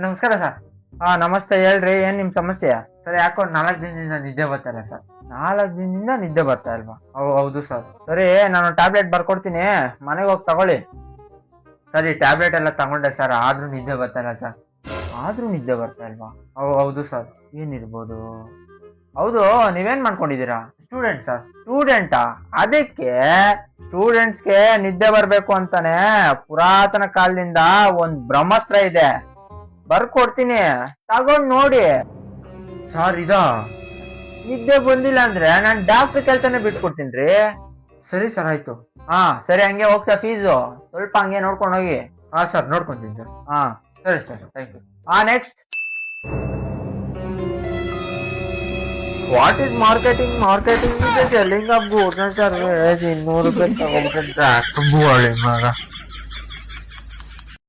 ನಮಸ್ಕಾರ ಸರ್. ನಮಸ್ತೆ, ಹೇಳ್ರಿ, ಏನ್ ನಿಮ್ ಸಮಸ್ಯೆ? ಸರ್, ಯಾಕೋ 4 ದಿನದಿಂದ ನಿದ್ದೆ ಬರ್ತಾರೆ ಸರ್. 4 ದಿನದಿಂದ ನಿದ್ದೆ ಬರ್ತಾ ಇಲ್ವಾ? ಹೌದು ಸರ್. ಸರಿ, ನಾನು ಟ್ಯಾಬ್ಲೆಟ್ ಬರ್ಕೊಡ್ತೀನಿ, ಮನೆಗೆ ಹೋಗಿ ತಗೊಳ್ಳಿ. ಸರಿ, ಟ್ಯಾಬ್ಲೆಟ್ ಎಲ್ಲ ತಗೊಂಡೆ ಸರ್, ಆದ್ರೂ ನಿದ್ದೆ ಬರ್ತಾ ಇಲ್ಲ ಸರ್. ಆದ್ರೂ ನಿದ್ದೆ ಬರ್ತಾ ಇಲ್ವಾ? ಹೌದು ಸರ್. ಏನಿರ್ಬೋದು? ಹೌದು, ನೀವೇನ್ ಮಾಡ್ಕೊಂಡಿದ್ದೀರಾ? Student sir. ಸ್ಟೂಡೆಂಟಾ? ಅದಕ್ಕೆ ಸ್ಟೂಡೆಂಟ್ಸ್ಗೆ ನಿದ್ದೆ ಬರ್ಬೇಕು ಅಂತಾನೆ ಪುರಾತನ ಕಾಲದಿಂದ ಒಂದ್ ಬ್ರಹ್ಮಾಸ್ತ್ರ ಇದೆ, ಬರ್ಕೊಡ್ತೀನಿ, ತಗೊಂಡ್ ನೋಡಿ. ಸರ್, ನಿದ್ದೆ ಬಂದಿಲ್ಲ ಅಂದ್ರೆ ನಾನ್ ಡಾಕ್ಟರ್ ಕೆಲ್ಸನೇ ಬಿಟ್ಕೊಡ್ತೀನಿ. ಸರಿ ಸರ್, ಆಯ್ತು. ಸರಿ, ಹಂಗೆ ಹೋಗ್ತಾ ಫೀಸು ಸ್ವಲ್ಪ ಹಂಗೆ ನೋಡ್ಕೊಂಡು ಹೋಗಿ. ಸರ್, ನೋಡ್ಕೊಂತೀನಿ ಸರ್. ಸರಿ sir, thank you. Next. What is marketing? Marketing is selling of goods and service. 200 ರೂಪಾಯಿ ತಗೊಂಡ್ಬಿಟ್ರೆ ಮಗ.